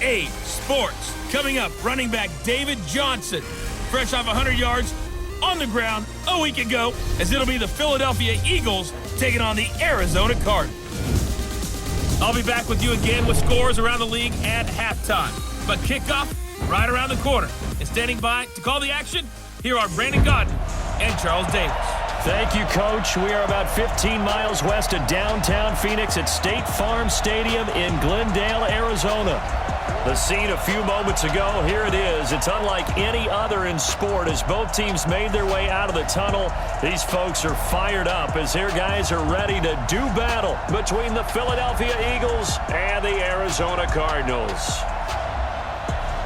EA Sports. Coming up, running back David Johnson, fresh off 100 yards on the ground a week ago, as it'll be the Philadelphia Eagles taking on the Arizona Cardinals. I'll be back with you again with scores around the league at halftime. But kickoff right around the corner. And standing by to call the action, here are Brandon Gaudin and Charles Davis. Thank you, Coach. We are about 15 miles west of downtown Phoenix at State Farm Stadium in Glendale, Arizona. The scene a few moments ago, here it is. It's unlike any other in sport as both teams made their way out of the tunnel. These folks are fired up as their guys are ready to do battle between the Philadelphia Eagles and the Arizona Cardinals.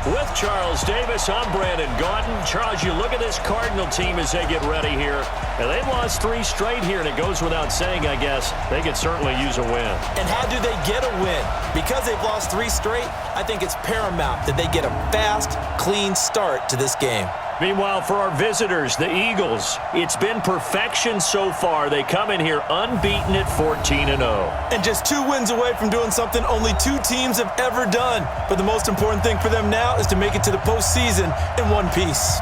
With Charles Davis, I'm Brandon Gaudin. Charles, you look at this Cardinal team as they get ready here. And they've lost 3 straight here, and it goes without saying, I guess, they could certainly use a win. And how do they get a win? Because they've lost 3 straight, I think it's paramount that they get a fast, clean start to this game. Meanwhile, for our visitors, the Eagles, it's been perfection so far. They come in here unbeaten at 14-0. And just 2 wins away from doing something only 2 teams have ever done. But the most important thing for them now is to make it to the postseason in one piece.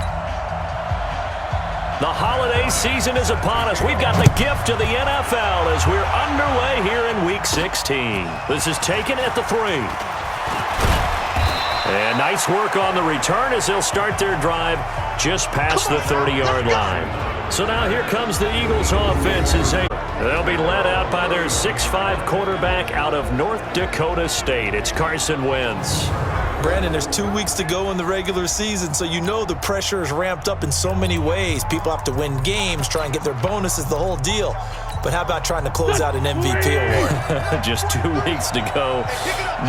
The holiday season is upon us. We've got the gift of the NFL as we're underway here in Week 16. This is taken at the 3. And nice work on the return as they'll start their drive just past the 30-yard line. So now here comes the Eagles offense as they'll be led out by their 6'5" quarterback out of North Dakota State. It's Carson Wentz. Brandon, there's 2 weeks to go in the regular season, so you know the pressure is ramped up in so many ways. People have to win games, try and get their bonuses, the whole deal. But how about trying to close out an MVP award? Just 2 weeks to go.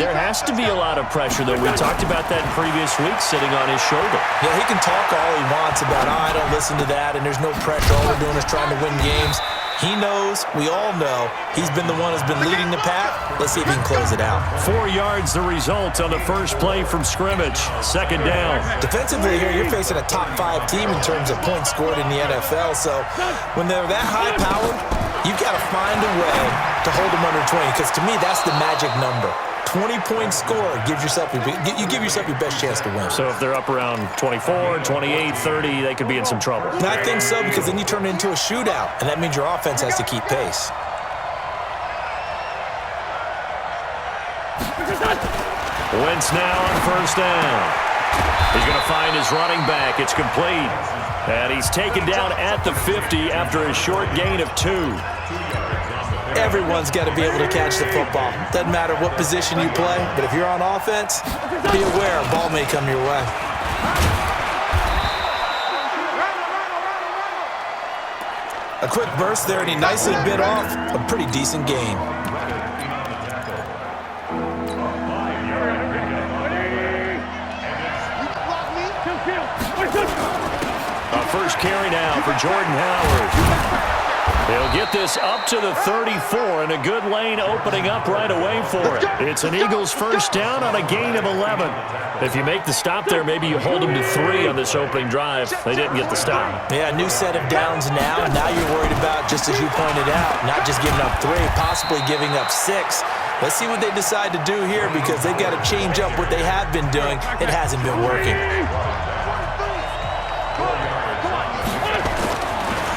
There has to be a lot of pressure, though. We talked about that in previous weeks, sitting on his shoulder. Yeah, he can talk all he wants about, I don't listen to that, and there's no pressure. All we're doing is trying to win games. He knows, we all know, he's been the one who's been leading the pack. Let's see if he can close it out. 4 yards the result on the first play from scrimmage. Second down. Defensively here, you're facing a top 5 team in terms of points scored in the NFL. So when they're that high-powered, you've got to find a way to hold them under 20, because to me, that's the magic number. 20-point score gives yourself you give yourself your best chance to win. So if they're up around 24, 28, 30, they could be in some trouble. And I think so, because then you turn it into a shootout, and that means your offense has to keep pace. Wentz now on first down. He's going to find his running back. It's complete. And he's taken down at the 50 after a short gain of 2. Everyone's got to be able to catch the football. Doesn't matter what position you play, but if you're on offense, be aware a ball may come your way. A quick burst there, and he nicely bit off a pretty decent gain. First carry now for Jordan Howard. He'll get this up to the 34, and a good lane opening up right away for it. It's an Eagles first down on a gain of 11. If you make the stop there, maybe you hold them to 3 on this opening drive. They didn't get the stop. Yeah, a new set of downs now. Now you're worried about, just as you pointed out, not just giving up 3, possibly giving up 6. Let's see what they decide to do here, because they've got to change up what they have been doing. It hasn't been working.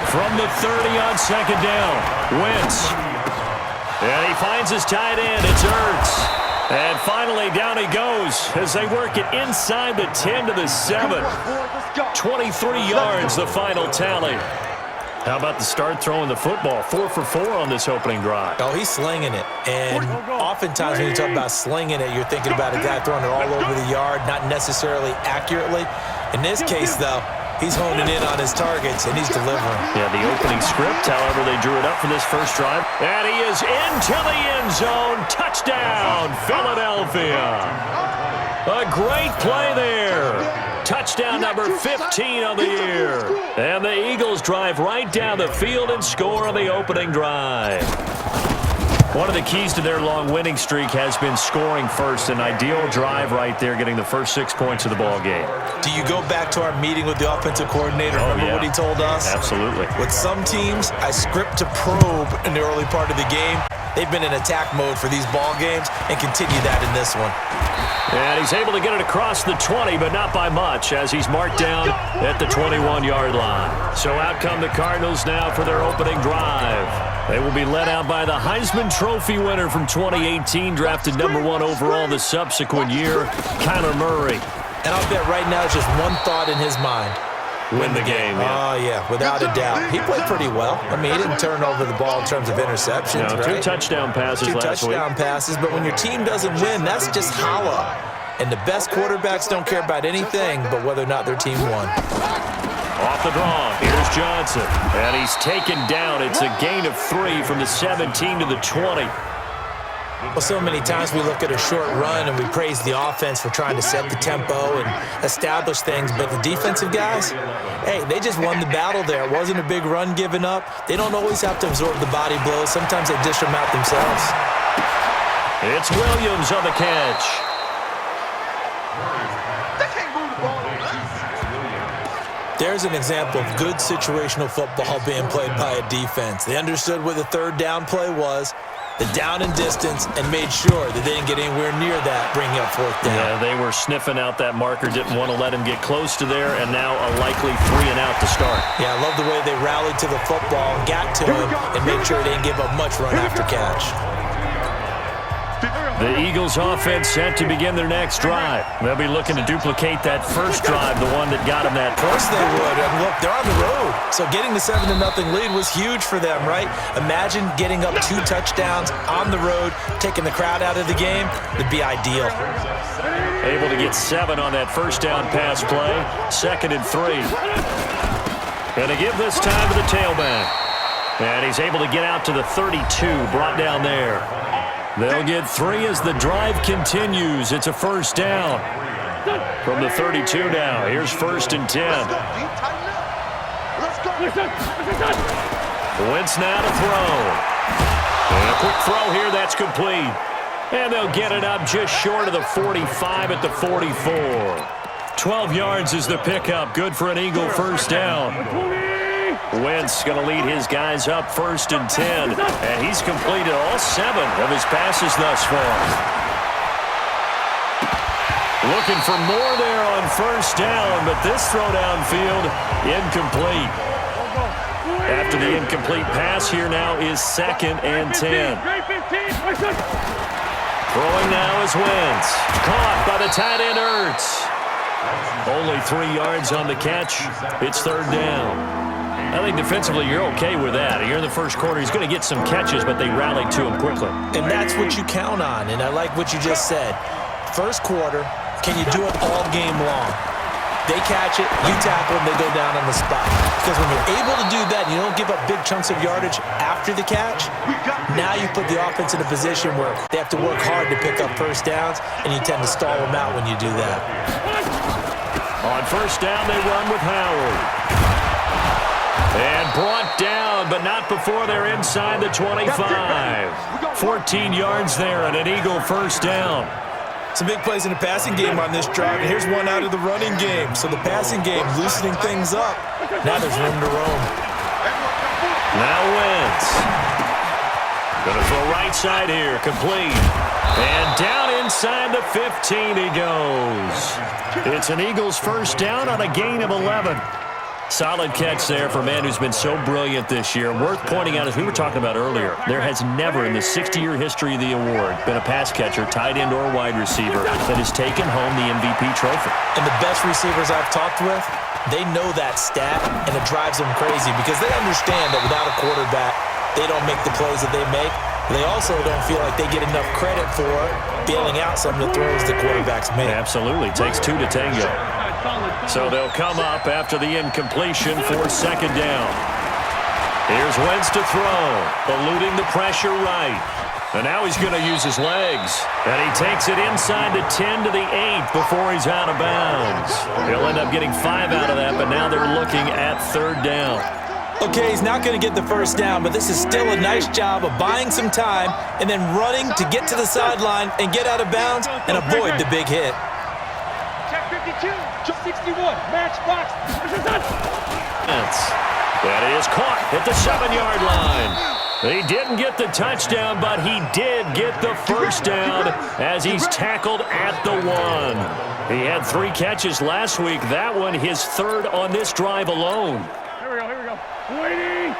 From the 30 on second down, Wentz. And he finds his tight end. It's Ertz. And finally, down he goes as they work it inside the 10 to the 7. 23 yards, the final tally. How about the start throwing the football? 4 for 4 on this opening drive. Oh, he's slinging it. And oftentimes when you talk about slinging it, you're thinking about a guy throwing it all over the yard, not necessarily accurately. In this case, though, he's honing in on his targets, and he's delivering. Yeah, the opening script, however, they drew it up for this first drive. And he is into the end zone. Touchdown, Philadelphia. A great play there. Touchdown number 15 of the year. And the Eagles drive right down the field and score on the opening drive. One of the keys to their long winning streak has been scoring first. An ideal drive right there, getting the first 6 points of the ball game. Do you go back to our meeting with the offensive coordinator? Remember what he told us? Absolutely. With some teams, I script to probe in the early part of the game. They've been in attack mode for these ball games and continue that in this one. And he's able to get it across the 20, but not by much, as he's marked down at the 21-yard line. So out come the Cardinals now for their opening drive. They will be led out by the Heisman Trophy winner from 2018, drafted #1 overall the subsequent year, Kyler Murray. And I'll bet right now it's just one thought in his mind. Win the game. Yeah. Oh, yeah, without a doubt. He played pretty well. I mean, he didn't turn over the ball in terms of interceptions, right? 2 touchdown passes last week. 2 touchdown passes, but when your team doesn't win, that's just hollow. And the best quarterbacks don't care about anything but whether or not their team won. Off the draw, here's Johnson. And he's taken down. It's a gain of 3 from the 17 to the 20. Well, so many times we look at a short run and we praise the offense for trying to set the tempo and establish things, but the defensive guys, hey, they just won the battle there. It wasn't a big run given up. They don't always have to absorb the body blows. Sometimes they dish them out themselves. It's Williams on the catch. There's an example of good situational football being played by a defense. They understood what the third down play was, the down and distance, and made sure that they didn't get anywhere near that, bringing up 4th down. Yeah, they were sniffing out that marker, didn't want to let him get close to there, and now a likely 3 and out to start. Yeah, I love the way they rallied to the football and got to him and made sure they didn't give up much run after catch. The Eagles offense set to begin their next drive. They'll be looking to duplicate that first drive, the one that got them that. Of course they would. And look, they're on the road. So getting the 7-0 lead was huge for them, right? Imagine getting up 2 touchdowns on the road, taking the crowd out of the game. It'd be ideal. Able to get 7 on that first down pass play. 2nd and 3. Gonna give this time to the tailback. And he's able to get out to the 32, brought down there. They'll get 3 as the drive continues. It's a first down. From the 32 now, here's 1st and 10. Wentz now to throw. And a quick throw here, that's complete. And they'll get it up just short of the 45 at the 44. 12 yards is the pickup. Good for an Eagle first down. Wentz going to lead his guys up 1st and 10. And he's completed all 7 of his passes thus far. Looking for more there on first down, but this throw downfield incomplete. After the incomplete pass, here now is 2nd and 10. Throwing now is Wentz. Caught by the tight end Ertz. Only 3 yards on the catch. It's 3rd down. I think defensively you're okay with that. Here in the first quarter, he's going to get some catches, but they rallied to him quickly. And that's what you count on, and I like what you just said. First quarter, can you do it all game long? They catch it, you tackle them, they go down on the spot. Because when you're able to do that, you don't give up big chunks of yardage after the catch, now you put the offense in a position where they have to work hard to pick up first downs, and you tend to stall them out when you do that. On first down, they run with Howard. And brought down, but not before they're inside the 25. 14 yards there and an Eagle first down. Some big plays in the passing game on this drive, and here's one out of the running game. So the passing game loosening things up. Now there's room to roam. Now Wentz. Going to throw right side here, complete. And down inside the 15 he goes. It's an Eagles first down on a gain of 11. Solid catch there for a man who's been so brilliant this year. Worth pointing out, as we were talking about earlier, there has never in the 60-year history of the award been a pass catcher, tight end or wide receiver that has taken home the MVP trophy. And the best receivers I've talked with, they know that stat, and it drives them crazy because they understand that without a quarterback, they don't make the plays that they make. They also don't feel like they get enough credit for bailing out some of the throws the quarterbacks make. Absolutely. Takes 2 to tango. So they'll come up after the incompletion for 2nd down. Here's Wentz to throw, eluding the pressure right. And now he's going to use his legs. And he takes it inside the 10 to the 8 before he's out of bounds. He'll end up getting 5 out of that, but now they're looking at 3rd down. Okay, he's not going to get the first down, but this is still a nice job of buying some time and then running to get to the sideline and get out of bounds and avoid the big hit. Check 52, just 61, match box. That is caught at the 7-yard line. He didn't get the touchdown, but he did get the first down as he's tackled at the 1. He had 3 catches last week. That one his 3rd on this drive alone. Here we go. Waiting.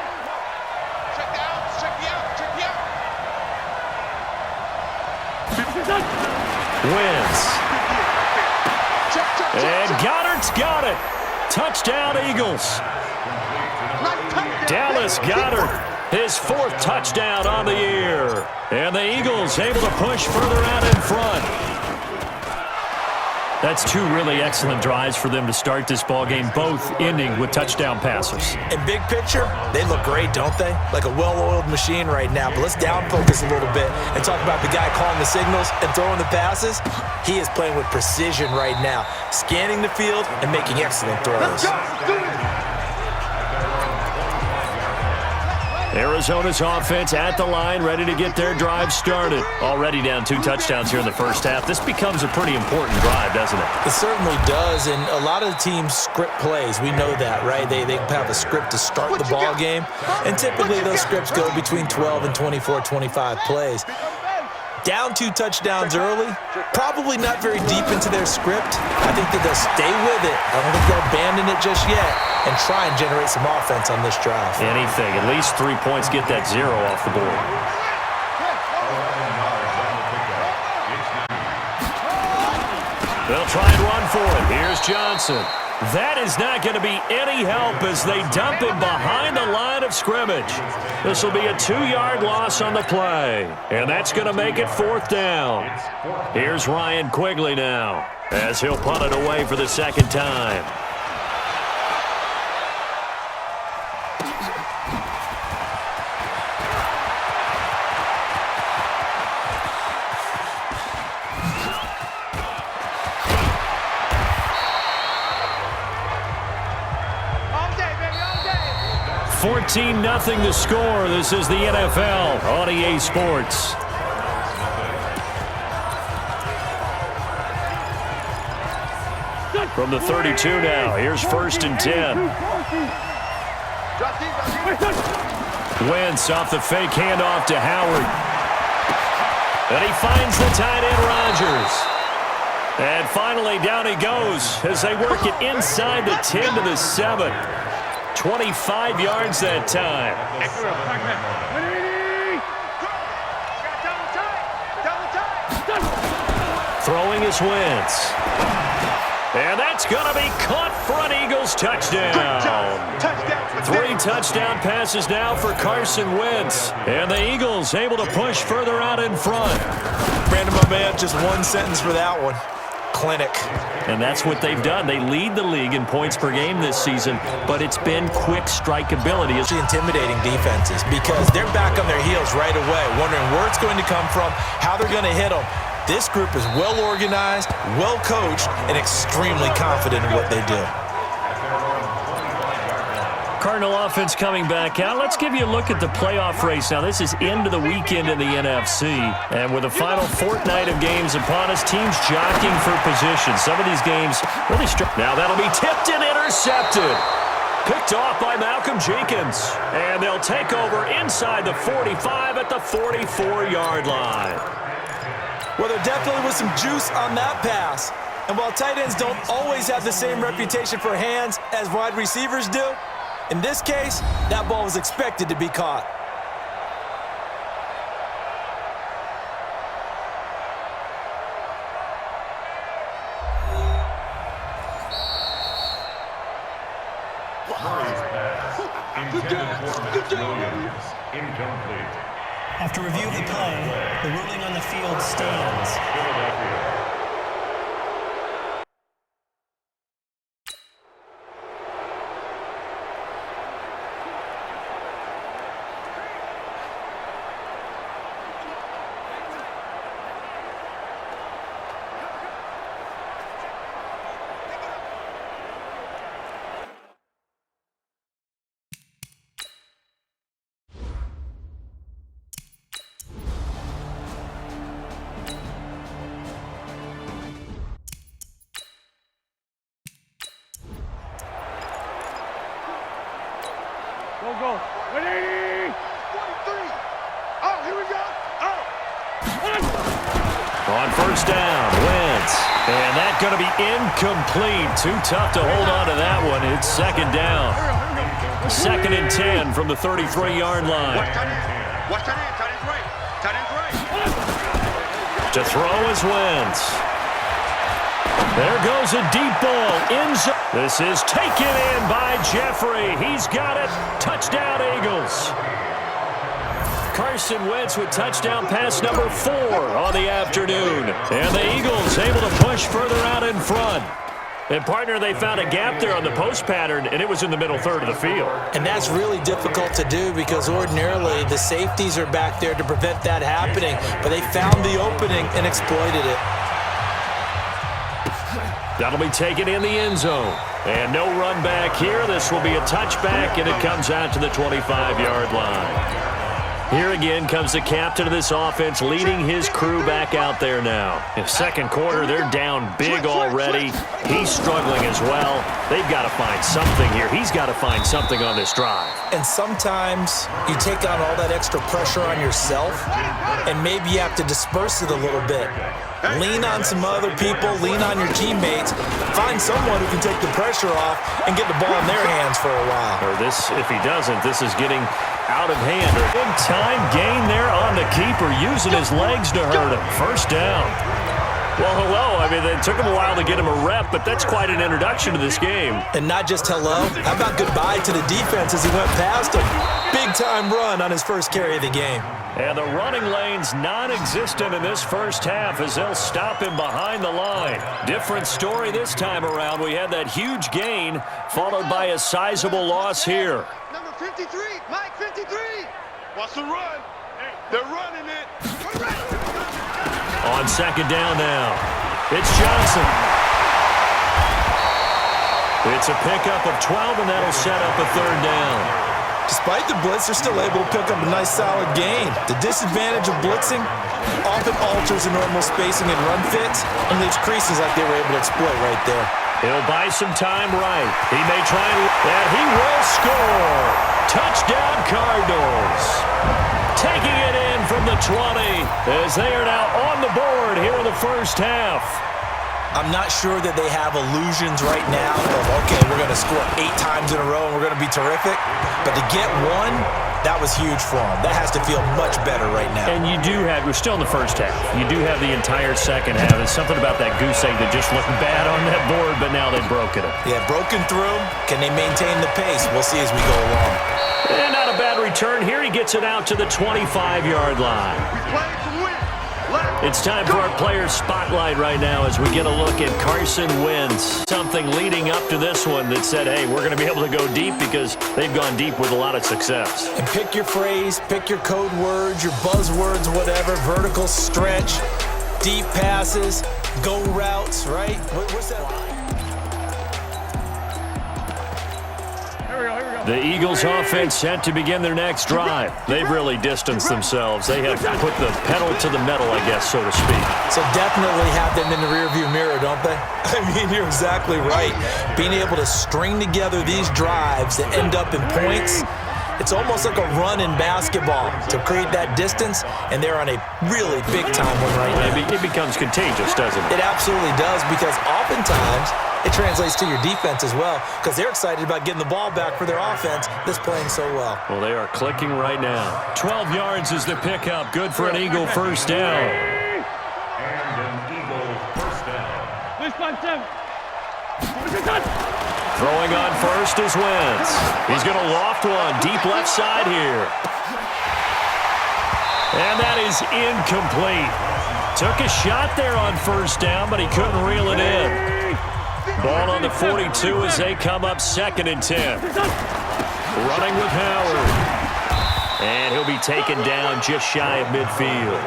Check me out. Wins. And Goddard's got it. Touchdown, Eagles. Dallas Goedert, his 4th touchdown on the year. And the Eagles able to push further out in front. That's 2 really excellent drives for them to start this ballgame, both ending with touchdown passes. In big picture, they look great, don't they? Like a well-oiled machine right now. But let's down focus a little bit and talk about the guy calling the signals and throwing the passes. He is playing with precision right now, scanning the field and making excellent throws. Arizona's offense at the line, ready to get their drive started. Already down 2 touchdowns here in the first half. This becomes a pretty important drive, doesn't it? It certainly does, and a lot of the teams script plays. We know that, right? They have a script to start the ball game, and typically those scripts go between 12 and 24, 25 plays. Down 2 touchdowns early, probably not very deep into their script. I think that they'll stay with it. I don't think they'll abandon it just yet and try and generate some offense on this drive. Anything. At least 3 points, get that 0 off the board. They'll try and run for it. Here's Johnson. That is not going to be any help as they dump him behind the line of scrimmage. This will be a 2-yard loss on the play, and that's going to make it 4th down. Here's Ryan Quigley now as he'll punt it away for the 2nd time. All day, baby, all day. 14-0 the score. This is the NFL on EA Sports. From the 32 now, here's 1st and 10. Wentz off the fake handoff to Howard. And he finds the tight end Rodgers. And finally down he goes as they work it inside the 10 to the 7. 25 yards that time. Throwing is Wentz. And that's going to be caught for an Eagles touchdown. 3 touchdown passes now for Carson Wentz. And the Eagles able to push further out in front. Brandon, my man, just 1 sentence for that one. Clinic. And that's what they've done. They lead the league in points per game this season, but it's been quick strike ability. It's intimidating defenses because they're back on their heels right away, wondering where it's going to come from, how they're going to hit them. This group is well organized, well coached, and extremely confident in what they do. Cardinal offense coming back out. Let's give you a look at the playoff race. Now, this is into the weekend in the NFC. And with the final fortnight of games upon us, teams jockeying for position. Some of these games really now that'll be tipped and intercepted. Picked off by Malcolm Jenkins. And they'll take over inside the 45 at the 44-yard line. Well, there definitely was some juice on that pass. And while tight ends don't always have the same reputation for hands as wide receivers do, in this case, that ball was expected to be caught. Incomplete. After review of the play, the ruling on the field stands. Go. 180. 43. first down. Wentz. And that's going to be incomplete. Too tough to hold on to that one. It's second down. 2nd and 10 from the 33-yard line. Watch tight end. Tight end's right. Tight end's right. To throw is Wentz. There goes a deep ball. In zone. This is taken in by Jeffrey. He's got it. Touchdown, Eagles. Carson Wentz with touchdown pass number 4 on the afternoon. And the Eagles able to push further out in front. And, partner, they found a gap there on the post pattern, and it was in the middle third of the field. And that's really difficult to do because ordinarily the safeties are back there to prevent that happening. But they found the opening and exploited it. That'll be taken in the end zone. And no run back here. This will be a touchback, and it comes out to the 25-yard line. Here again comes the captain of this offense leading his crew back out there now. In second quarter, they're down big already. He's struggling as well. They've got to find something here. He's got to find something on this drive. And sometimes you take on all that extra pressure on yourself, and maybe you have to disperse it a little bit. Lean on some other people, lean on your teammates, find someone who can take the pressure off and get the ball in their hands for a while. Or this, if he doesn't, this is getting out of hand. Or big time gain there on the keeper, using his legs to hurt him. First down. Well, hello. I mean, it took him a while to get him a rep, but that's quite an introduction to this game. And not just hello. How about goodbye to the defense as he went past him? Big time run on his first carry of the game. And the running lane's non-existent in this first half as they'll stop him behind the line. Different story this time around. We had that huge gain followed by a sizable loss here. Number 53, Mike 53. What's the run? They're running it. On second down now, it's Johnson. It's a pickup of 12, and that'll set up a third down. Despite the blitz, they're still able to pick up a nice solid gain. The disadvantage of blitzing often alters the normal spacing and run fits and leaves creases like they were able to exploit right there. He'll buy some time right. He may try and he will score. Touchdown Cardinals. Taking it in from the 20 as they are now on the board here in the first half. I'm not sure that they have illusions right now of, okay, we're going to score 8 times in a row and we're going to be terrific. But to get one, that was huge for them. That has to feel much better right now. And you do have, we're still in the first half. You do have the entire second half. There's something about that goose egg that just looked bad on that board, but now they've broken it. Yeah, broken through. Can they maintain the pace? We'll see as we go along. And not a bad return here. He gets it out to the 25-yard line. We played to win. It's time for our player spotlight right now as we get a look at Carson Wentz. Something leading up to this one that said, hey, we're going to be able to go deep because they've gone deep with a lot of success. And pick your phrase, pick your code words, your buzzwords, whatever, vertical stretch, deep passes, go routes, right? What's that line? The Eagles offense set to begin their next drive. They've really distanced themselves. They have put the pedal to the metal, I guess, so to speak. So definitely have them in the rearview mirror, don't they? I mean, you're exactly right. Being able to string together these drives that end up in points, it's almost like a run in basketball to create that distance, and they're on a really big-time one right now. It becomes contagious, doesn't it? It absolutely does, because oftentimes it translates to your defense as well, because they're excited about getting the ball back for their offense that's playing so well. Well, they are clicking right now. 12 yards is the pickup. Good for an Eagle first down. Throwing on first is Wentz. He's going to loft one deep left side here. And that is incomplete. Took a shot there on first down, but he couldn't reel it in. Ball on the 42 as they come up 2nd and 10. Running with Howard. And he'll be taken down just shy of midfield.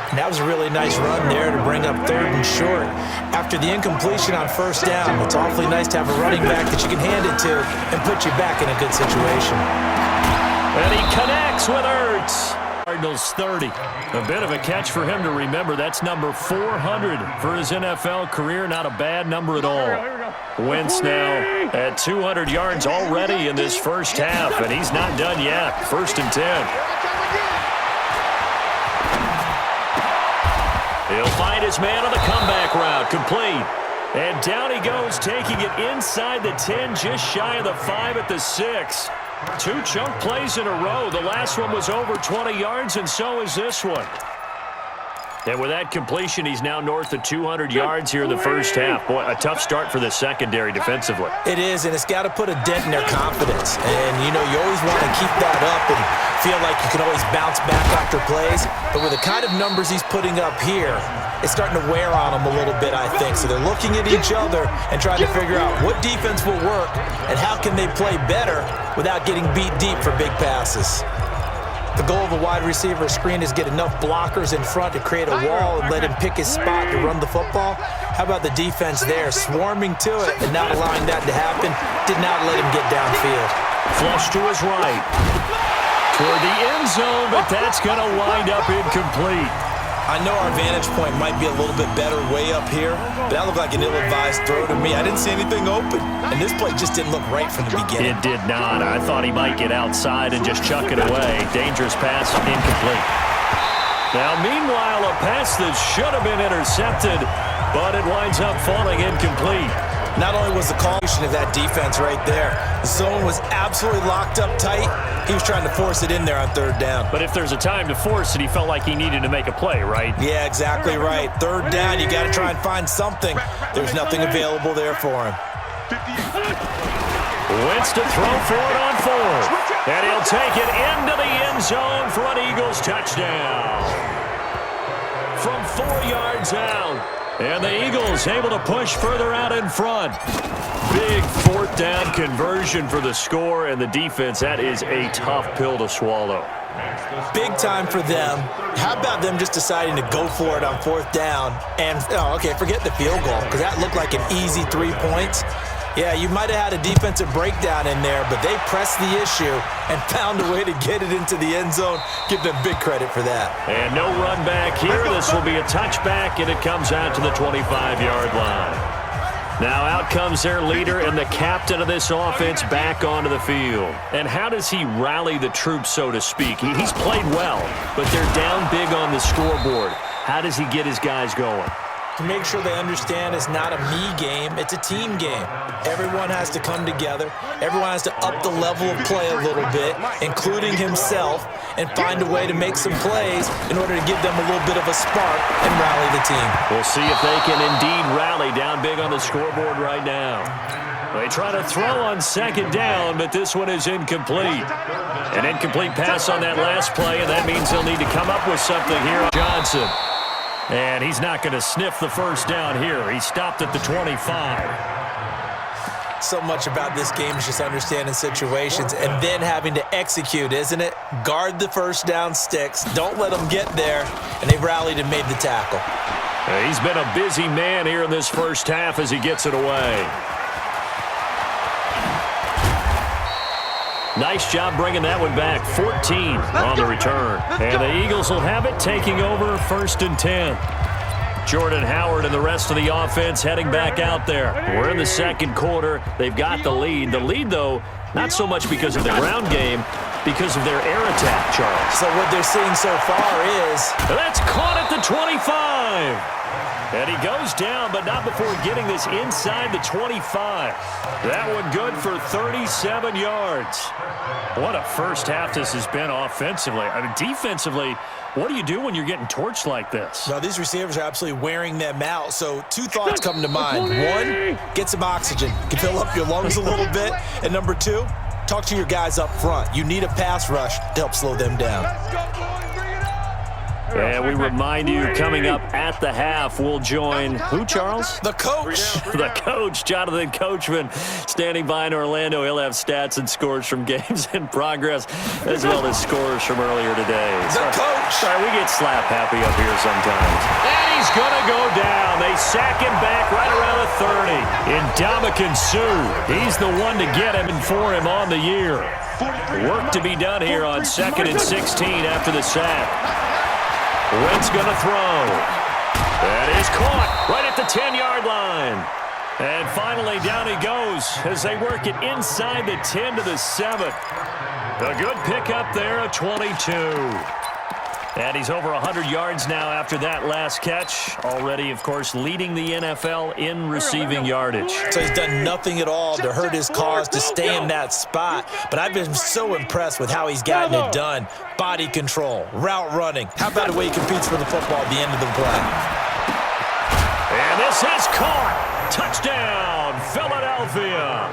And that was a really nice run there to bring up 3rd and short. After the incompletion on first down, it's awfully nice to have a running back that you can hand it to and put you back in a good situation. And he connects with Ertz. Cardinals 30. A bit of a catch for him to remember. That's number 400 for his NFL career. Not a bad number at all. Wentz now at 200 yards already in this first half, and he's not done yet. 1st and 10. He'll find his man on the comeback route. Complete. And down he goes, taking it inside the 10, just shy of the 5 at the 6. 2 chunk plays in a row. The last one was over 20 yards, and so is this one. And with that completion, he's now north of 200 yards here in the first half. Boy, a tough start for the secondary defensively. It is, and it's got to put a dent in their confidence. And, you know, you always want to keep that up and feel like you can always bounce back after plays. But with the kind of numbers he's putting up here, it's starting to wear on them a little bit, I think. So they're looking at each other and trying to figure out what defense will work and how can they play better without getting beat deep for big passes. The goal of a wide receiver screen is get enough blockers in front to create a wall and let him pick his spot to run the football. How about the defense there, swarming to it and not allowing that to happen? Did not let him get downfield. Flush to his right. Toward the end zone, but that's going to wind up incomplete. I know our vantage point might be a little bit better way up here, but that looked like an ill-advised throw to me. I didn't see anything open, and this play just didn't look right from the beginning. It did not. I thought he might get outside and just chuck it away. Dangerous pass, incomplete. Now, meanwhile, a pass that should have been intercepted, but it winds up falling incomplete. Not only was the call of that defense right there, the zone was absolutely locked up tight. He was trying to force it in there on 3rd down. But if there's a time to force it, he felt like he needed to make a play, right? Yeah, exactly right. 3rd down, you got to try and find something. There's nothing available there for him. Wentz to throw for it on 4th. And he'll take it into the end zone for an Eagles touchdown. From 4 yards out. And the Eagles able to push further out in front. Big 4th down conversion for the score, and the defense, that is a tough pill to swallow. Big time for them. How about them just deciding to go for it on 4th down? And, forget the field goal, because that looked like an easy 3 points. Yeah, you might have had a defensive breakdown in there, but they pressed the issue and found a way to get it into the end zone. Give them big credit for that. And no run back here. This will be a touchback, and it comes out to the 25-yard line. Now out comes their leader and the captain of this offense back onto the field. And how does he rally the troops, so to speak? He's played well, but they're down big on the scoreboard. How does he get his guys going? To make sure they understand it's not a me game, it's a team game. Everyone has to come together. Everyone has to up the level of play a little bit, including himself, and find a way to make some plays in order to give them a little bit of a spark and rally the team. We'll see if they can indeed rally down big on the scoreboard right now. They try to throw on 2nd down, but this one is incomplete. An incomplete pass on that last play, and that means they'll need to come up with something here on Johnson. And he's not going to sniff the 1st down here. He stopped at the 25. So much about this game is just understanding situations and then having to execute, isn't it? Guard the 1st down sticks. Don't let them get there. And they rallied and made the tackle. He's been a busy man here in this first half as he gets it away. Nice job bringing that one back. 14 on the return. And the Eagles will have it, taking over 1st and 10. Jordan Howard and the rest of the offense heading back out there. We're in the 2nd quarter. They've got the lead. The lead, though, not so much because of the ground game, because of their air attack, Charles. So what they're seeing so far is... That's caught at the 25. And he goes down, but not before getting this inside the 25. That one good for 37 yards. What a first half this has been offensively. I mean, defensively, what do you do when you're getting torched like this? Well, these receivers are absolutely wearing them out. So 2 thoughts come to mind. 1, get some oxygen. Can fill up your lungs a little bit. And number 2, talk to your guys up front. You need a pass rush to help slow them down. Let's go, boys. Bring it up. And we remind you, coming up at the half, we'll join who, Charles? The coach. The coach, Jonathan Coachman, standing by in Orlando. He'll have stats and scores from games in progress, as well as scores from earlier today. The coach. Sorry, we get slap happy up here sometimes. And he's going to go down. They sack him back right around the 30. Ndamukong Suh, he's the one to get him and for him on the year. Work to be done here on 2nd and 16 after the sack. Wentz going to throw. That is caught right at the 10-yard line. And finally, down he goes as they work it inside the 10 to the 7. A good pickup there, a 22. And he's over 100 yards now after that last catch. Already, of course, leading the NFL in receiving yardage. So he's done nothing at all to hurt his cause to stay in that spot. But I've been so impressed with how he's gotten it done. Body control, route running. How about the way he competes for the football at the end of the play? And this is caught. Touchdown, Philadelphia.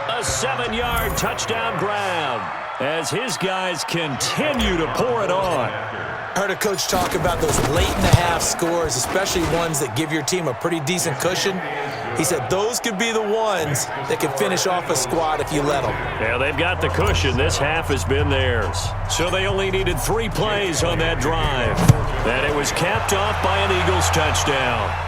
A 7-yard touchdown grab as his guys continue to pour it on. I heard a coach talk about those late-in-the-half scores, especially ones that give your team a pretty decent cushion. He said those could be the ones that can finish off a squad if you let them. Yeah, they've got the cushion. This half has been theirs. So they only needed 3 plays on that drive. And it was capped off by an Eagles touchdown.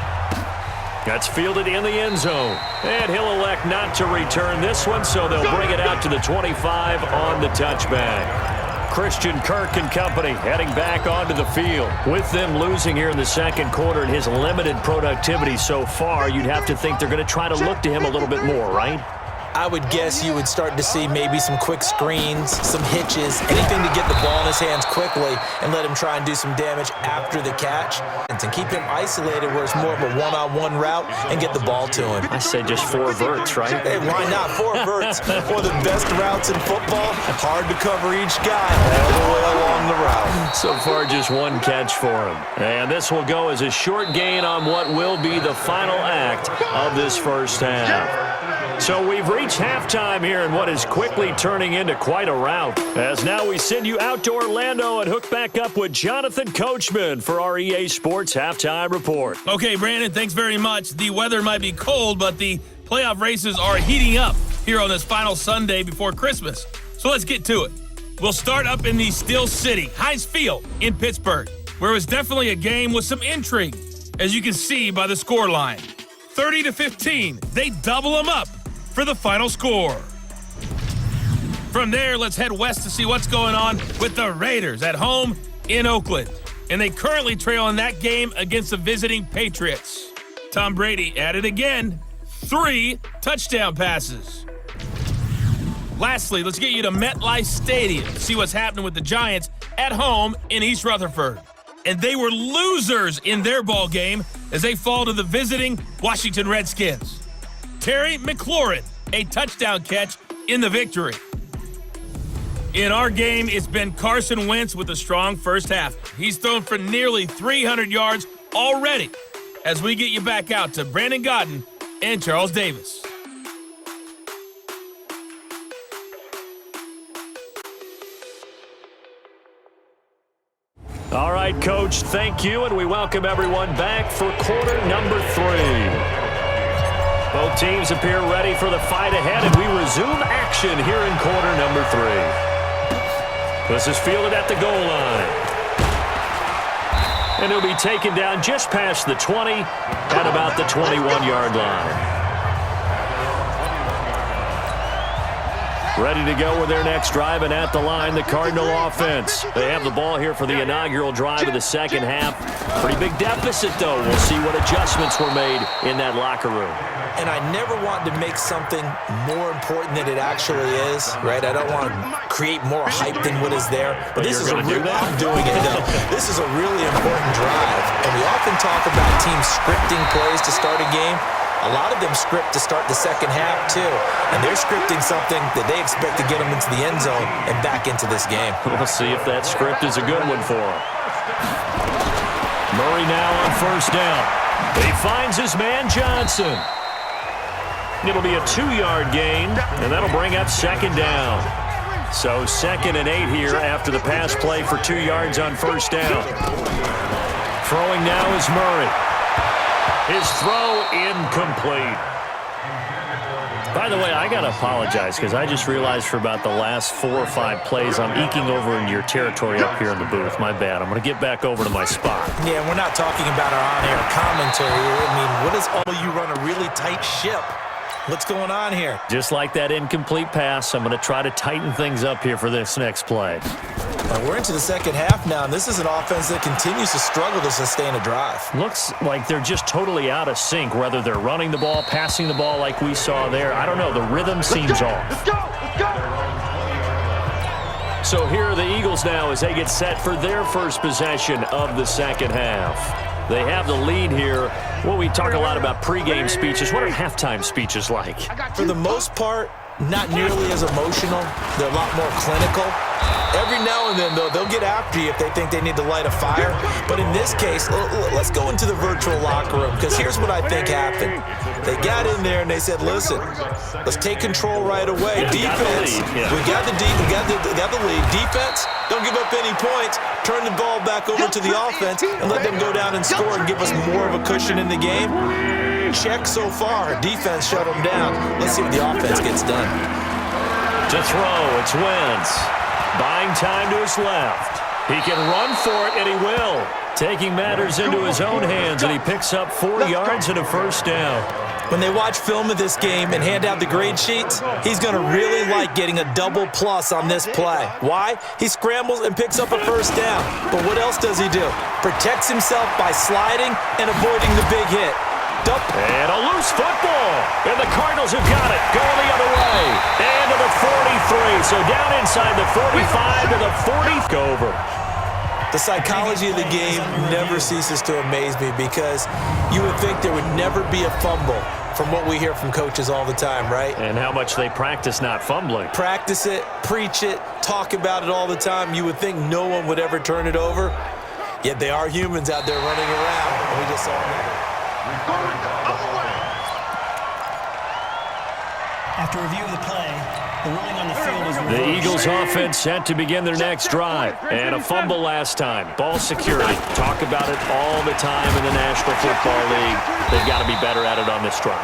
That's fielded in the end zone. And he'll elect not to return this one, so they'll bring it out to the 25 on the touchback. Christian Kirk and company heading back onto the field. With them losing here in the second quarter and his limited productivity so far, you'd have to think they're going to try to look to him a little bit more, right? I would guess you would start to see maybe some quick screens, some hitches, anything to get the ball in his hands quickly and let him try and do some damage after the catch and keep him isolated where it's more of a one-on-one route and get the ball to him. I said just 4 verts, right? Hey, why not? 4 verts. One of the best routes in football. Hard to cover each guy all the way along the route. So far, just 1 catch for him. And this will go as a short gain on what will be the final act of this first half. So we've reached halftime here in what is quickly turning into quite a rout. As now we send you out to Orlando and hook back up with Jonathan Coachman for our EA Sports Halftime Report. Okay, Brandon, thanks very much. The weather might be cold, but the playoff races are heating up here on this final Sunday before Christmas. So let's get to it. We'll start up in the Steel City, Heinz Field in Pittsburgh, where it was definitely a game with some intrigue, as you can see by the score line. 30-15, they double them up for the final score. From there, let's head west to see what's going on with the Raiders at home in Oakland. And they currently trail in that game against the visiting Patriots. Tom Brady at it again. 3 touchdown passes. Lastly, let's get you to MetLife Stadium to see what's happening with the Giants at home in East Rutherford. And they were losers in their ball game as they fall to the visiting Washington Redskins. Terry McLaurin, a touchdown catch in the victory. In our game, it's been Carson Wentz with a strong first half. He's thrown for nearly 300 yards already as we get you back out to Brandon Godden and Charles Davis. All right, Coach, thank you, and we welcome everyone back for quarter number 3. Both teams appear ready for the fight ahead, and we resume action here in quarter number 3. This is fielded at the goal line. And he'll be taken down just past the 20 at about the 21-yard line. Ready to go with their next drive, and at the line, the Cardinal offense. They have the ball here for the inaugural drive of the second half. Pretty big deficit, though. We'll see what adjustments were made in that locker room. And I never want to make something more important than it actually is, right? I don't want to create more hype than what is there. But this is I'm doing it, though. This is a really important drive. And we often talk about teams scripting plays to start a game. A lot of them script to start the second half, too. And they're scripting something that they expect to get them into the end zone and back into this game. We'll see if that script is a good one for them. Murray now on first down. He finds his man Johnson. It'll be a 2-yard gain, and that'll bring up second down. So 2nd and 8 here after the pass play for 2 yards on first down. Throwing now is Murray. His throw incomplete. By the way, I got to apologize because I just realized for about the last 4 or 5 plays I'm eking over into your territory up here in the booth. My bad. I'm going to get back over to my spot. Yeah, we're not talking about our on-air commentary. I mean, what is all you run a really tight ship? What's going on here? Just like that incomplete pass, I'm going to try to tighten things up here for this next play. We're into the second half now, and this is an offense that continues to struggle to sustain a drive. Looks like they're just totally out of sync, whether they're running the ball, passing the ball like we saw there. I don't know. The rhythm seems off. Let's go! Let's go! So here are the Eagles now as they get set for their first possession of the second half. They have the lead here. Well, we talk a lot about pregame speeches. What are halftime speeches like? For the most part, not nearly as emotional. They're a lot more clinical. Every now and then, though, they'll get after you if they think they need to light a fire. But in this case, let's go into the virtual locker room, because here's what I think happened. They got in there and they said, listen, let's take control right away. Defense, we got the lead. Defense, don't give up any points. Turn the ball back over to the offense and let them go down and score and give us more of a cushion in the game. Check so far. Defense shut them down. Let's see what the offense gets done. To throw, it's Wentz. Buying time to his left. He can run for it, and he will. Taking matters into his own hands, and he picks up 4 yards and a first down. When they watch film of this game and hand out the grade sheets, he's going to really like getting a double plus on this play. Why? He scrambles and picks up a first down. But what else does he do? Protects himself by sliding and avoiding the big hit. And a loose football. And the Cardinals have got it. Going the other way. And to the 43. So down inside the 45 to the 40. Go over. The psychology of the game never ceases to amaze me, because you would think there would never be a fumble from what we hear from coaches all the time, right? And how much they practice not fumbling. Practice it, preach it, talk about it all the time. You would think no one would ever turn it over. Yet they are humans out there running around. And we just saw it. After review of the play, the ruling on the field is reversed. The Eagles offense set to begin their next drive. And a fumble last time. Ball security. Talk about it all the time in the National Football League. They've got to be better at it on this drive.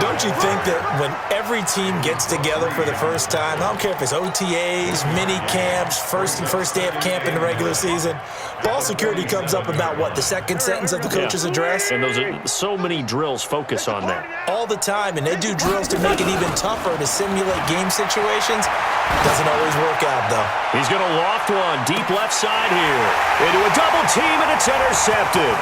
Don't you think that when every team gets together for the first time, I don't care if it's OTAs, mini camps, first day of camp in the regular season, ball security comes up about what, the second sentence of the coach's address? And those are so many drills focus on that. All the time, and they do drills to make it even tougher to simulate game situations. Doesn't always work out, though. He's going to loft one deep left side here. Into a double team, and it's intercepted.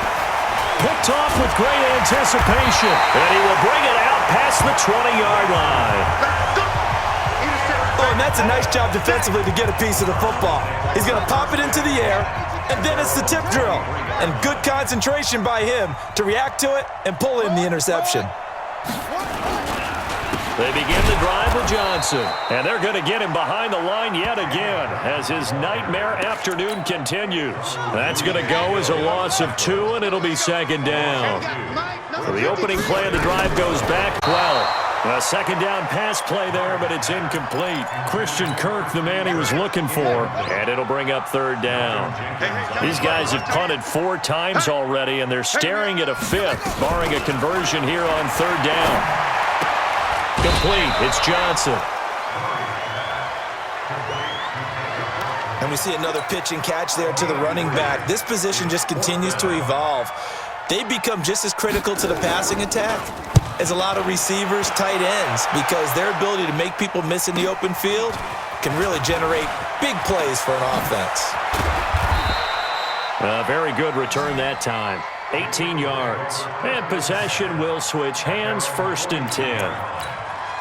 Picked off with great anticipation. And he will bring it out past the 20-yard line. Oh, and that's a nice job defensively to get a piece of the football. He's going to pop it into the air, and then it's the tip drill. And good concentration by him to react to it and pull in the interception. They begin the drive with Johnson. And they're going to get him behind the line yet again as his nightmare afternoon continues. That's going to go as a loss of 2, and it'll be second down. So the opening play of the drive goes back well. A second down pass play there, but it's incomplete. Christian Kirk, the man he was looking for, and it'll bring up third down. These guys have punted 4 times already, and they're staring at a 5th, barring a conversion here on third down. Complete. It's Johnson. And we see another pitch and catch there to the running back. This position just continues to evolve. They become just as critical to the passing attack as a lot of receivers, tight ends, because their ability to make people miss in the open field can really generate big plays for an offense. A very good return that time. 18 yards. And possession will switch hands, 1st and 10.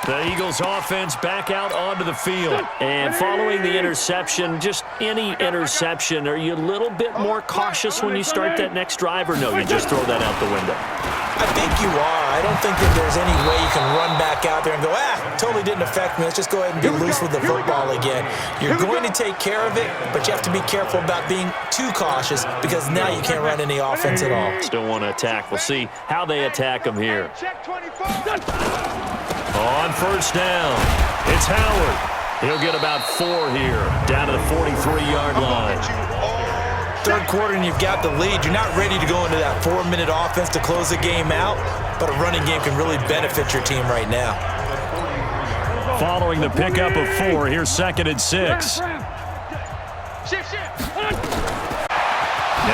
The Eagles offense back out onto the field. And following the interception, just any interception, are you a little bit more cautious when you start that next drive, or no, you just throw that out the window? I think you are. I don't think that there's any way you can run back out there and go, totally didn't affect me. Let's just go ahead and get loose with the football again. You're going to take care of it, but you have to be careful about being too cautious, because now you can't run any offense at all. Still want to attack. We'll see how they attack them here. On first down, it's Howard. He'll get about 4 here, down to the 43-yard line. Third quarter and you've got the lead. You're not ready to go into that 4-minute offense to close the game out, but a running game can really benefit your team right now. Following the pickup of 4, here's 2nd and 6. And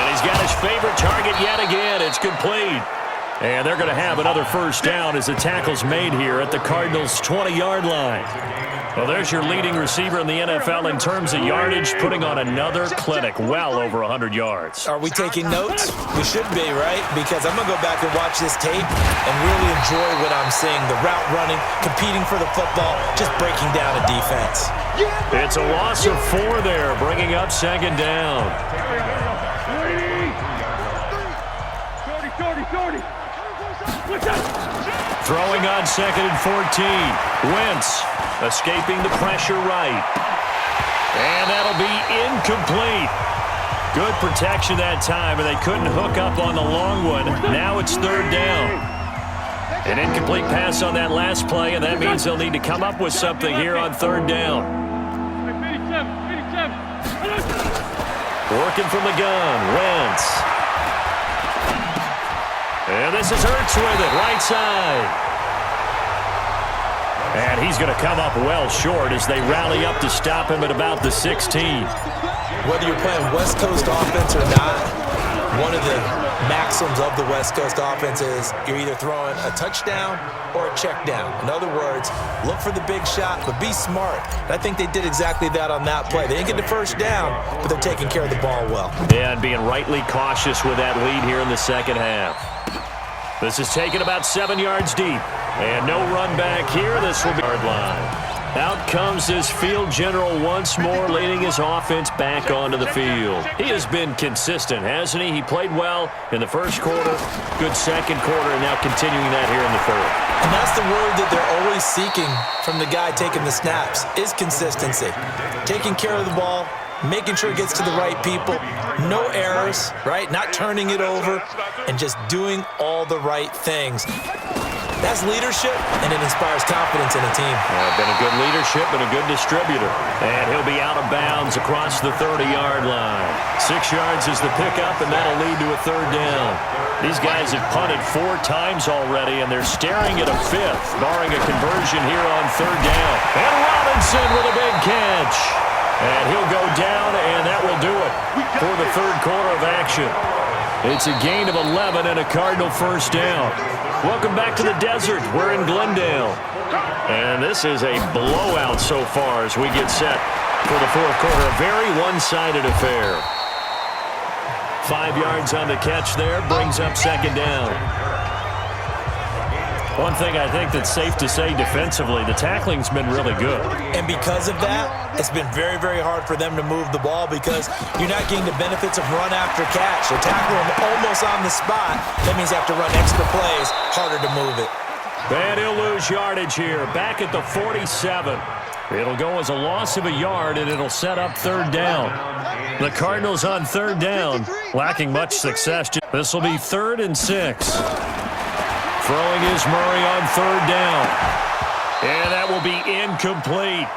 he's got his favorite target yet again. It's complete. And they're going to have another first down as the tackle's made here at the Cardinals' 20-yard line. Well, there's your leading receiver in the NFL in terms of yardage, putting on another clinic, well over 100 yards. Are we taking notes? We should be, right? Because I'm going to go back and watch this tape and really enjoy what I'm seeing. The route running, competing for the football, just breaking down a defense. It's a loss of 4 there, bringing up second down. 30. Throwing on second and 14. Wentz escaping the pressure right. And that'll be incomplete. Good protection that time, and they couldn't hook up on the long one. Now it's third down. An incomplete pass on that last play, and that means they'll need to come up with something here on third down. Working from the gun, Wentz. And this is Ertz with it, right side. And he's going to come up well short as they rally up to stop him at about the 16. Whether you're playing West Coast offense or not, one of the maxims of the West Coast offense is you're either throwing a touchdown or a check down. In other words, look for the big shot, but be smart. And I think they did exactly that on that play. They didn't get the first down, but they're taking care of the ball well. Yeah, and being rightly cautious with that lead here in the second half. This is taken about 7 yards deep. And no run back here. This will be yard line. Out comes this field general once more, leading his offense back onto the field. He has been consistent, hasn't he? He played well in the first quarter, good second quarter, and now continuing that here in the third. And that's the word that they're always seeking from the guy taking the snaps, is consistency. Taking care of the ball, making sure it gets to the right people, no errors, right? Not turning it over, and just doing all the right things. That's leadership, and it inspires confidence in a team. Been a good leadership and a good distributor. And he'll be out of bounds across the 30-yard line. 6 yards is the pickup, and that'll lead to a third down. These guys have punted 4 times already, and they're staring at a 5th, barring a conversion here on third down. And Robinson with a big catch. And he'll go down, and that will do it for the third quarter of action. It's a gain of 11 and a Cardinal first down. Welcome back to the desert. We're in Glendale. And this is a blowout so far as we get set for the fourth quarter. A very one-sided affair. 5 yards on the catch there. Brings up second down. One thing I think that's safe to say defensively, the tackling's been really good. And because of that, it's been very, very hard for them to move the ball because you're not getting the benefits of run after catch. They're tackling them almost on the spot. That means they have to run extra plays, harder to move it. And he'll lose yardage here, back at the 47. It'll go as a loss of a yard, and it'll set up third down. The Cardinals on third down, lacking much success. This will be 3rd and 6. Throwing is Murray on third down. And that will be incomplete.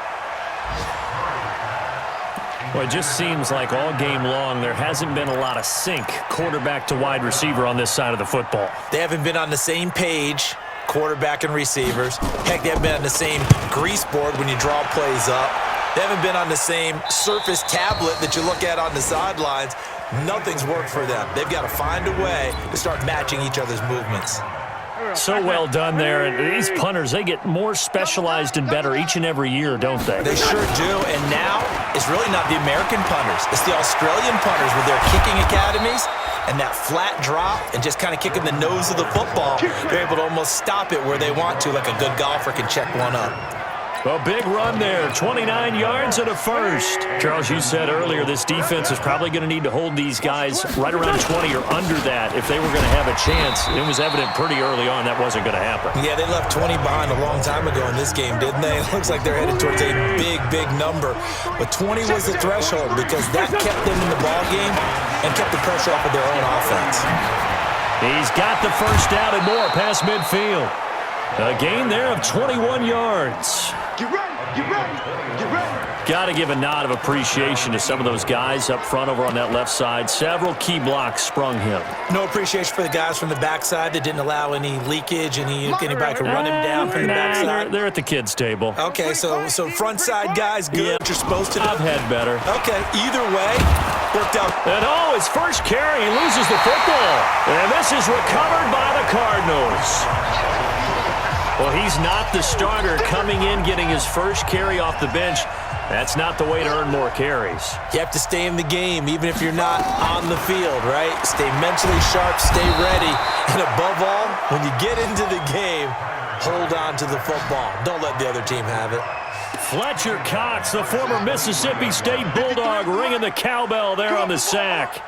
Well, it just seems like all game long there hasn't been a lot of sync quarterback to wide receiver on this side of the football. They haven't been on the same page, quarterback and receivers. Heck, they haven't been on the same grease board when you draw plays up. They haven't been on the same surface tablet that you look at on the sidelines. Nothing's worked for them. They've got to find a way to start matching each other's movements. So well done there. And these punters, they get more specialized and better each and every year, don't they? They sure do. And now it's really not the American punters. It's the Australian punters with their kicking academies and that flat drop and just kind of kicking the nose of the football. They're able to almost stop it where they want to, like a good golfer can check one up. A big run there, 29 yards and a first. Charles, you said earlier this defense is probably going to need to hold these guys right around 20 or under that if they were going to have a chance. It was evident pretty early on that wasn't going to happen. Yeah, they left 20 behind a long time ago in this game, didn't they? It looks like they're headed towards a big, big number. But 20 was the threshold because that kept them in the ball game and kept the pressure off of their own offense. He's got the first down and more past midfield. A gain there of 21 yards. Get ready, get ready, get ready. Got to give a nod of appreciation to some of those guys up front over on that left side. Several key blocks sprung him. No appreciation for the guys from the backside that didn't allow any leakage, anybody could run him down from the backside. They're at the kids' table. Okay, so front side guys, good. Yeah, You're supposed to do. I've had better. Okay, either way, worked out. And his first carry, he loses the football. And this is recovered by the Cardinals. Well, he's not the starter coming in, getting his first carry off the bench. That's not the way to earn more carries. You have to stay in the game, even if you're not on the field, right? Stay mentally sharp, stay ready. And above all, when you get into the game, hold on to the football. Don't let the other team have it. Fletcher Cox, the former Mississippi State Bulldog, ringing the cowbell there on the sack.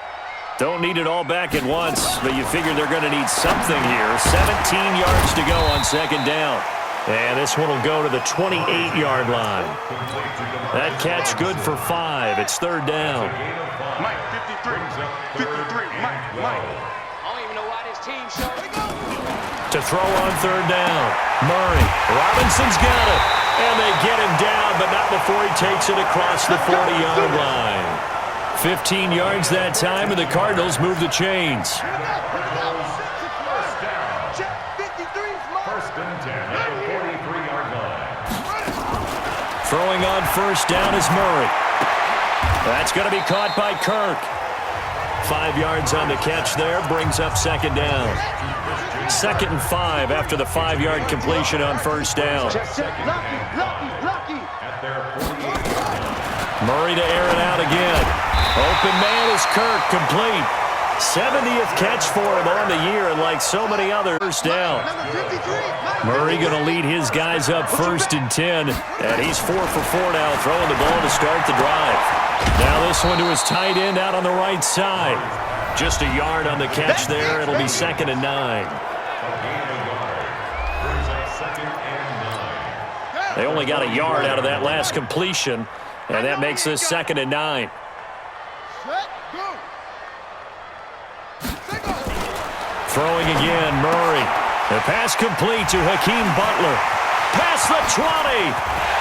Don't need it all back at once, but you figure they're going to need something here. 17 yards to go on second down. And this one will go to the 28-yard line. That catch good for 5. It's third down. Mike, 53. 53. Mike. I don't even know why this team showed. To throw on third down. Murray. Robinson's got it. And they get him down, but not before he takes it across the 40-yard line. 15 yards that time, and the Cardinals move the chains. Throwing on first down is Murray. That's going to be caught by Kirk. 5 yards on the catch there, brings up second down. 2nd and 5 after the 5-yard completion on first down. Murray to air it out again. Open man is Kirk, complete. 70th catch for him on the year, and like so many others, first down. Murray going to lead his guys up 1st and 10, and he's 4 for 4 now, throwing the ball to start the drive. Now this one to his tight end out on the right side. Just a yard on the catch there. It'll be 2nd and 9. They only got a yard out of that last completion, and that makes this 2nd and 9. Throwing again, Murray. The pass complete to Hakeem Butler. Past the 20.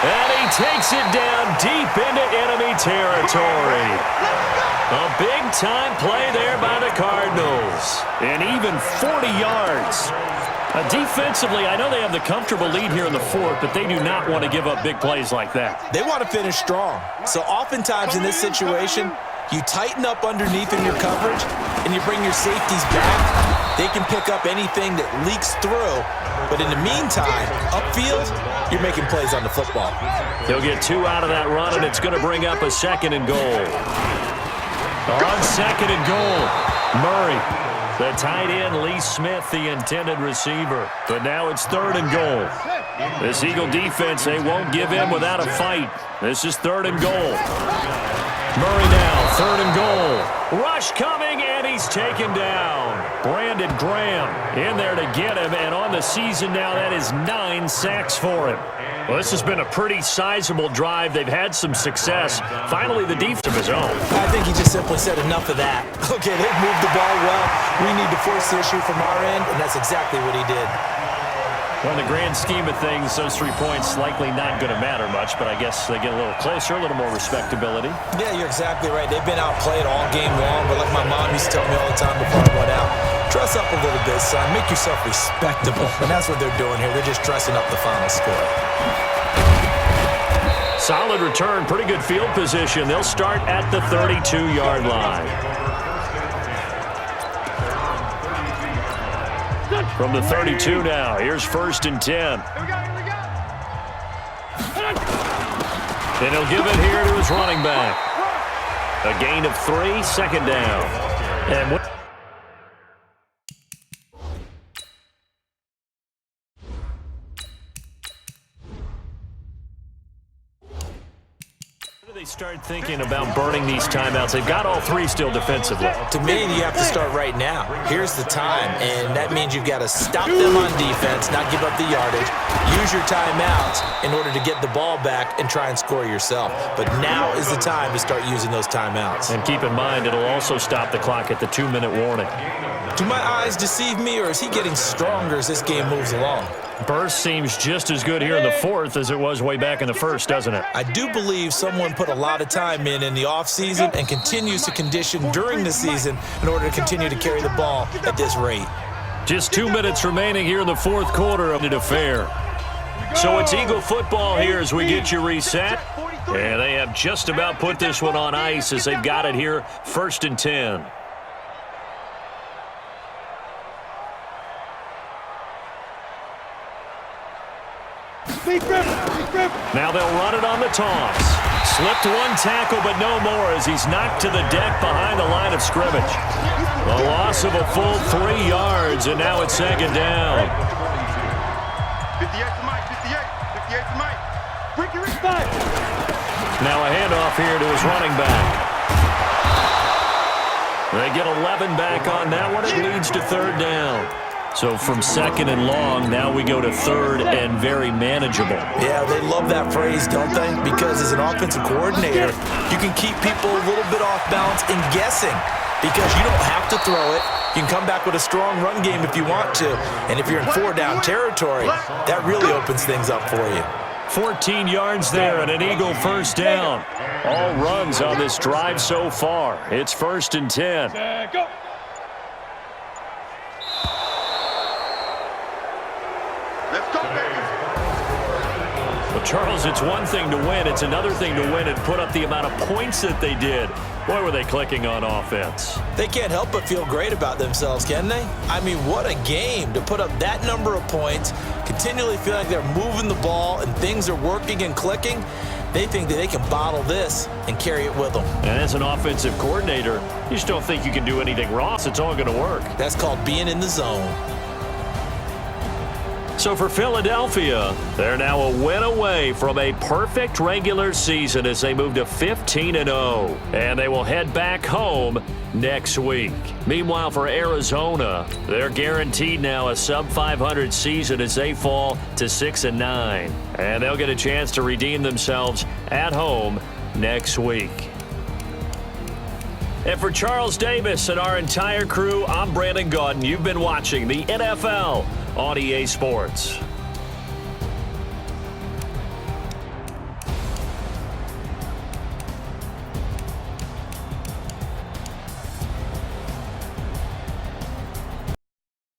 And he takes it down deep into enemy territory. A big-time play there by the Cardinals. And even 40 yards. Defensively, I know they have the comfortable lead here in the 4th, but they do not want to give up big plays like that. They want to finish strong. So oftentimes in this situation, you tighten up underneath in your coverage, and you bring your safeties back. They can pick up anything that leaks through. But in the meantime, upfield, you're making plays on the football. They'll get 2 out of that run, and it's going to bring up a 2nd and goal. On 2nd and goal, Murray. The tight end, Lee Smith, the intended receiver. But now it's 3rd and goal. This Eagle defense, they won't give in without a fight. This is 3rd and goal. Murray now, 3rd and goal. Rush coming, and he's taken down. Brandon Graham in there to get him, and on the season now, that is 9 sacks for him. Well, this has been a pretty sizable drive. They've had some success. Finally, the defense of his own. I think he just simply said enough of that. Okay, they've moved the ball well. We need to force the issue from our end, and that's exactly what he did. Well, in the grand scheme of things, those 3 points likely not going to matter much, but I guess they get a little closer, a little more respectability. Yeah, you're exactly right. They've been outplayed all game long, but like my mom used to tell me all the time before I went out, dress up a little bit, son. Make yourself respectable. And that's what they're doing here. They're just dressing up the final score. Solid return, pretty good field position. They'll start at the 32-yard line. From the 32 now, here's 1st and 10. And he'll give it here to his running back. A gain of 3, 2nd down. And what? They start thinking about burning these timeouts. They've got all 3 still defensively. To me, you have to start right now. Here's the time, and that means you've got to stop them on defense, not give up the yardage, use your timeouts in order to get the ball back and try and score yourself. But now is the time to start using those timeouts. And keep in mind, it'll also stop the clock at the 2-minute warning. Do my eyes deceive me, or is he getting stronger as this game moves along? Burst seems just as good here in the 4th as it was way back in the 1st, doesn't it? I do believe someone put a lot of time in the offseason and continues to condition during the season in order to continue to carry the ball at this rate. Just 2 minutes remaining here in the 4th quarter of the affair. So it's Eagle football here as we get you reset. And they have just about put this one on ice as they've got it here, 1st and 10. Now they'll run it on the toss. Slipped 1 tackle, but no more as he's knocked to the deck behind the line of scrimmage. A loss of a full 3 yards, and now it's 2nd down. 58 to Mike, 58. 58 to Mike. Break your wrist back. Now a handoff here to his running back. They get 11 back on that one. It leads to third down. So from second and long, now we go to third and very manageable. Yeah, they love that phrase, don't they? Because as an offensive coordinator, you can keep people a little bit off balance and guessing because you don't have to throw it. You can come back with a strong run game if you want to. And if you're in four-down territory, that really opens things up for you. 14 yards there and an Eagle first down. All runs on this drive so far. It's 1st and 10. Go. Let's go, baby. Well, Charles, it's one thing to win. It's another thing to win and put up the amount of points that they did. Boy, were they clicking on offense. They can't help but feel great about themselves, can they? I mean, what a game to put up that number of points, continually feel like they're moving the ball and things are working and clicking. They think that they can bottle this and carry it with them. And as an offensive coordinator, you just don't think you can do anything wrong. It's all going to work. That's called being in the zone. So for Philadelphia, they're now a win away from a perfect regular season as they move to 15-0. And they will head back home next week. Meanwhile, for Arizona, they're guaranteed now a sub-500 season as they fall to 6-9. And they'll get a chance to redeem themselves at home next week. And for Charles Davis and our entire crew, I'm Brandon Gaudin. You've been watching the NFL on EA Sports.